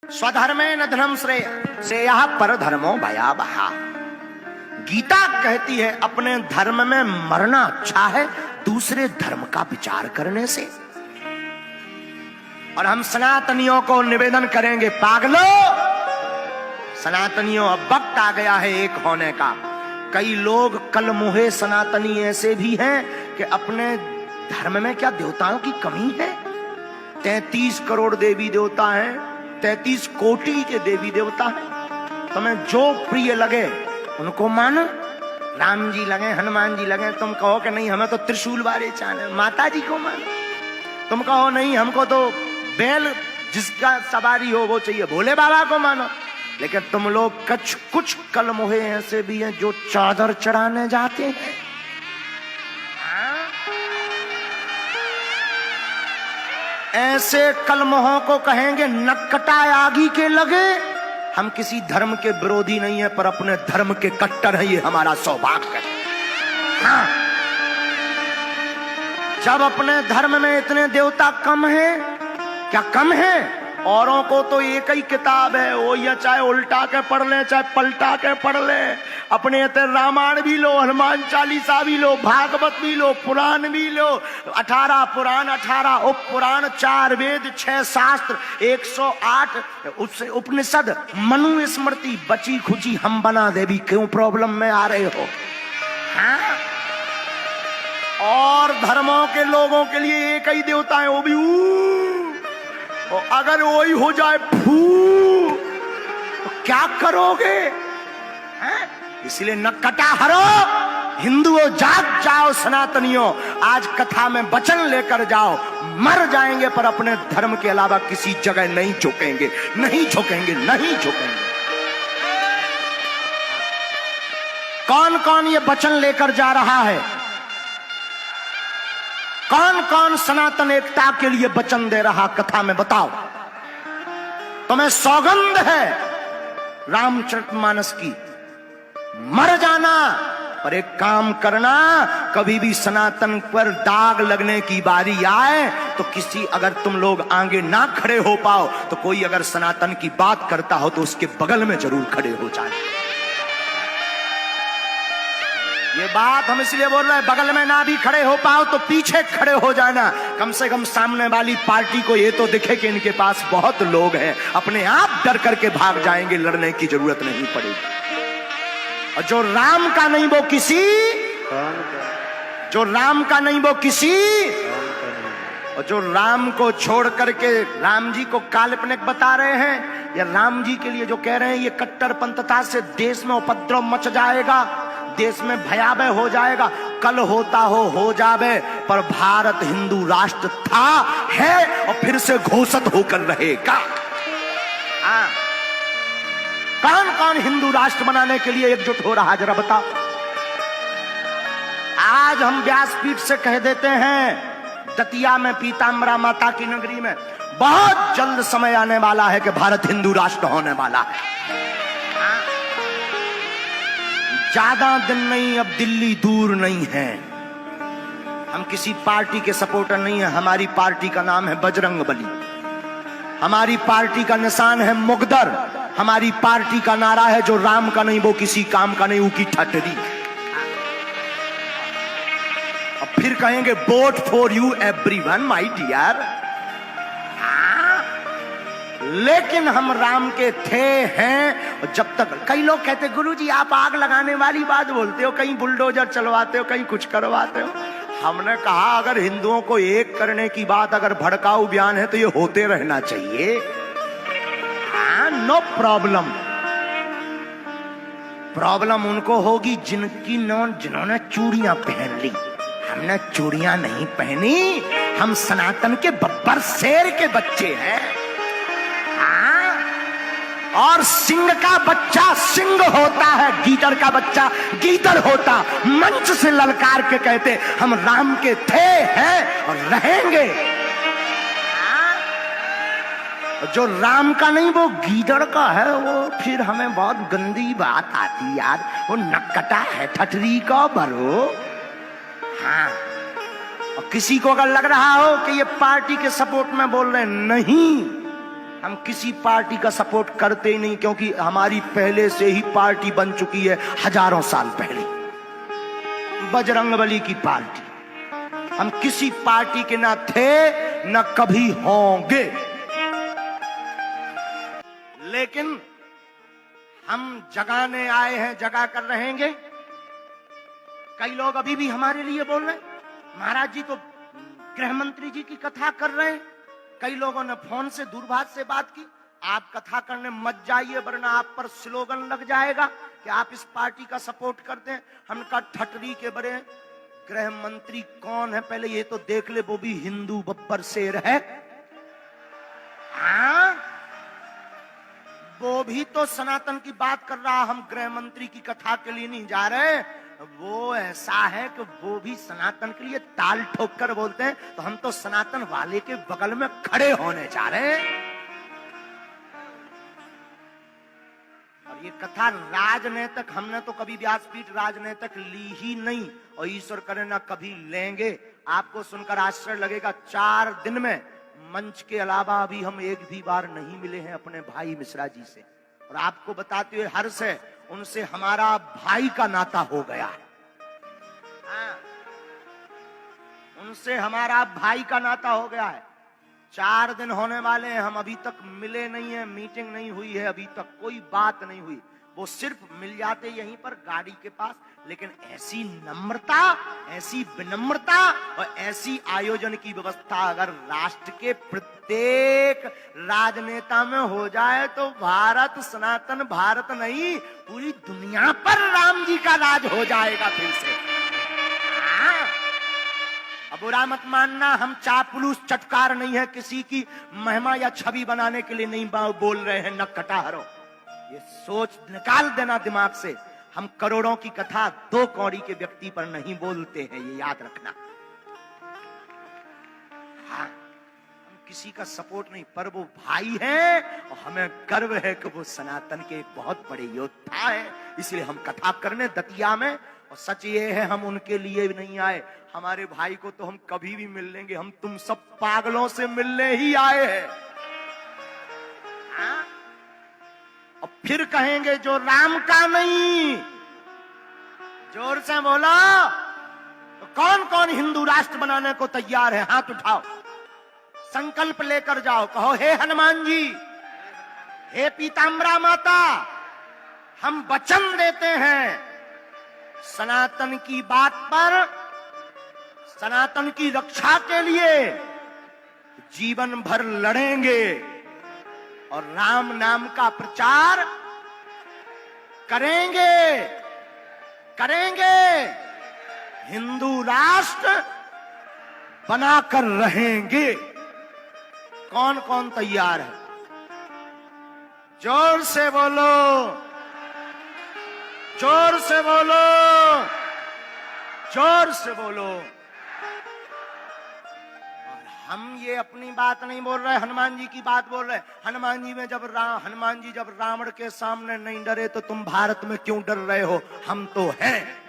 स्वधर्मे न धर्म श्रेय श्रेयः पर धर्मो भयावहा। गीता कहती है अपने धर्म में मरना अच्छा है दूसरे धर्म का विचार करने से। और हम सनातनियों को निवेदन करेंगे, पागलों, सनातनियों अब वक्त आ गया है एक होने का। कई लोग कल मुहे सनातनी ऐसे भी हैं कि अपने धर्म में क्या देवताओं की कमी है? 33 करोड़ देवी देवता हैं, 33 कोटि के देवी देवता हैं। तुम्हें जो प्रिय लगे उनको मानो। राम जी लगे, हनुमान जी लगे, तुम कहो कि नहीं हमें तो त्रिशूल वाले चाहिए, माता जी को मानो। तुम कहो नहीं हमको तो बैल जिसका सवारी हो वो चाहिए, भोले बाबा को मानो। लेकिन तुम लोग कुछ कल मुहे ऐसे भी हैं जो चादर चढ़ाने जाते हैं। ऐसे कलमोहों को कहेंगे नक्कटा आगी के लगे। हम किसी धर्म के विरोधी नहीं है पर अपने धर्म के कट्टर हैं, ये हमारा सौभाग्य है। हाँ, जब अपने धर्म में इतने देवता कम हैं, क्या कम है? औरों को तो एक ही किताब है, वो या चाहे उल्टा के पढ़ ले चाहे पलटा के पढ़ ले। अपने रामायण भी लो, हनुमान चालीसा भी लो, भागवत भी लो, पुराण भी लो। 18 पुराण, 18 उप पुराण, 4 वेद, 6 शास्त्र, 108 उपनिषद, मनु स्मृति, बची खुची हम बना देवी। क्यों प्रॉब्लम में आ रहे हो? हाँ? और धर्मों के लोगों के लिए एक ही देवता है, वो भी और अगर वही हो जाए फू तो क्या करोगे? इसलिए नक्कटा हरो, हिंदुओं जाग जाओ, सनातनियों आज कथा में वचन लेकर जाओ। मर जाएंगे पर अपने धर्म के अलावा किसी जगह नहीं झुकेंगे, नहीं झुकेंगे, नहीं झुकेंगे। कौन कौन ये वचन लेकर जा रहा है? कौन कौन सनातन एकता के लिए वचन दे रहा? कथा में बताओ। तुम्हें सौगंध है रामचरितमानस की, मर जाना और एक काम करना, कभी भी सनातन पर दाग लगने की बारी आए तो किसी अगर तुम लोग आगे ना खड़े हो पाओ तो कोई अगर सनातन की बात करता हो तो उसके बगल में जरूर खड़े हो जाए। ये बात हम इसलिए बोल रहे हैं, बगल में ना भी खड़े हो पाओ तो पीछे खड़े हो जाना। कम से कम सामने वाली पार्टी को ये तो दिखे कि इनके पास बहुत लोग हैं, अपने आप डर करके भाग जाएंगे, लड़ने की जरूरत नहीं पड़ेगी। और जो राम का नहीं वो किसी, जो राम का नहीं वो किसी, और जो राम को छोड़ करके राम जी को काल्पनिक बता रहे हैं, या राम जी के लिए जो कह रहे हैं ये कट्टरपंथता से देश में उपद्रव मच जाएगा, देश में भयावह हो जाएगा। कल होता हो जावे, पर भारत हिंदू राष्ट्र था, है और फिर से घोषित होकर रहेगा। कौन कौन हिंदू राष्ट्र बनाने के लिए एकजुट हो रहा, जरा बताओ। आज हम व्यासपीठ से कह देते हैं, दतिया में पीताम्बरा माता की नगरी में बहुत जल्द समय आने वाला है कि भारत हिंदू राष्ट्र होने वाला है। ज्यादा दिन नहीं, अब दिल्ली दूर नहीं है। हम किसी पार्टी के सपोर्टर नहीं है। हमारी पार्टी का नाम है बजरंगबली, हमारी पार्टी का निशान है मुगदर, हमारी पार्टी का नारा है जो राम का नहीं वो किसी काम का नहीं, वो की ठटरी। अब फिर कहेंगे vote for you everyone my dear. लेकिन हम राम के थे, हैं। और जब तक कई लोग कहते गुरुजी आप आग लगाने वाली बात बोलते हो, कहीं बुलडोजर चलवाते हो, कहीं कुछ करवाते हो। हमने कहा अगर हिंदुओं को एक करने की बात अगर भड़काऊ बयान है तो ये होते रहना चाहिए। No problem. प्रॉब्लम उनको होगी जिन्होंने चूड़ियां पहन ली। हमने चूड़ियां नहीं पहनी, हम सनातन के बब्बर शेर के बच्चे हैं। और सिंह का बच्चा सिंह होता है, गीदड़ का बच्चा गीदड़ होता। मंच से ललकार के कहते हम राम के थे, हैं और रहेंगे। जो राम का नहीं वो गीदड़ का है, वो फिर हमें बहुत गंदी बात आती यार। वो नक्कटा है, ठटरी का बरो। हाँ, और किसी को अगर लग रहा हो कि ये पार्टी के सपोर्ट में बोल रहे हैं, नहीं, हम किसी पार्टी का सपोर्ट करते ही नहीं, क्योंकि हमारी पहले से ही पार्टी बन चुकी है हजारों साल पहले, बजरंगबली की पार्टी। हम किसी पार्टी के ना थे ना कभी होंगे, लेकिन हम जगाने आए हैं, जगा कर रहेंगे। कई लोग अभी भी हमारे लिए बोल रहे हैं, महाराज जी तो गृह मंत्री जी की कथा कर रहे हैं। कई लोगों ने फोन से दूरभाष से बात की, आप कथा करने मत जाइए वरना आप पर स्लोगन लग जाएगा कि आप इस पार्टी का सपोर्ट करते हैं। हमने कहा ठटरी के बड़े गृह मंत्री कौन है पहले ये तो देख ले, वो भी हिंदू बब्बर शेर है। हाँ, वो भी तो सनातन की बात कर रहा, हम गृह मंत्री की कथा के लिए नहीं जा रहे। वो ऐसा है कि वो भी सनातन के लिए ताल ठोक कर बोलते हैं, तो हम तो सनातन वाले के बगल में खड़े होने जा रहे हैं। और ये कथा राजनीतिक, हमने तो कभी व्यासपीठ राजनीतिक ली ही नहीं, और ईश्वर करे ना कभी लेंगे। आपको सुनकर आश्चर्य लगेगा, 4 दिन में मंच के अलावा अभी हम एक भी बार नहीं मिले हैं अपने भाई मिश्रा जी से। और आपको बताते हुए हर्ष है, उनसे हमारा भाई का नाता हो गया है। हाँ, उनसे हमारा भाई का नाता हो गया है। 4 दिन होने वाले हैं, हम अभी तक मिले नहीं है, मीटिंग नहीं हुई है, अभी तक कोई बात नहीं हुई। वो सिर्फ मिल जाते यहीं पर गाड़ी के पास, लेकिन ऐसी नम्रता, ऐसी विनम्रता और ऐसी आयोजन की व्यवस्था अगर राष्ट्र के प्रत्येक राजनेता में हो जाए तो भारत, सनातन भारत नहीं पूरी दुनिया पर राम जी का राज हो जाएगा फिर से। हाँ, अब बुरा मत मानना, हम चापलूस चटकार नहीं है, किसी की महिमा या छवि बनाने के लिए नहीं बोल रहे हैं, न कटाहरों। ये सोच निकाल देना दिमाग से, हम करोड़ों की कथा 2 कौड़ी के व्यक्ति पर नहीं बोलते हैं, ये याद रखना। हाँ, हम किसी का सपोर्ट नहीं, पर वो भाई है और हमें गर्व है कि वो सनातन के एक बहुत बड़े योद्धा है, इसलिए हम कथा करने दतिया में। और सच ये है, हम उनके लिए भी नहीं आए, हमारे भाई को तो हम कभी भी मिल लेंगे, हम तुम सब पागलों से मिलने ही आए हैं। हाँ? और फिर कहेंगे जो राम का नहीं, जोर से बोलो, तो कौन कौन हिंदू राष्ट्र बनाने को तैयार है? हाथ उठाओ, संकल्प लेकर जाओ, कहो हे हनुमान जी, हे पीताम्बरा माता, हम वचन देते हैं सनातन की बात पर, सनातन की रक्षा के लिए जीवन भर लड़ेंगे और राम नाम का प्रचार करेंगे करेंगे, हिंदू राष्ट्र बनाकर रहेंगे। कौन कौन तैयार है? जोर से बोलो, जोर से बोलो, जोर से बोलो। हम ये अपनी बात नहीं बोल रहे, हनुमान जी की बात बोल रहे। हनुमान जी जब रावण के सामने नहीं डरे तो तुम भारत में क्यों डर रहे हो? हम तो हैं।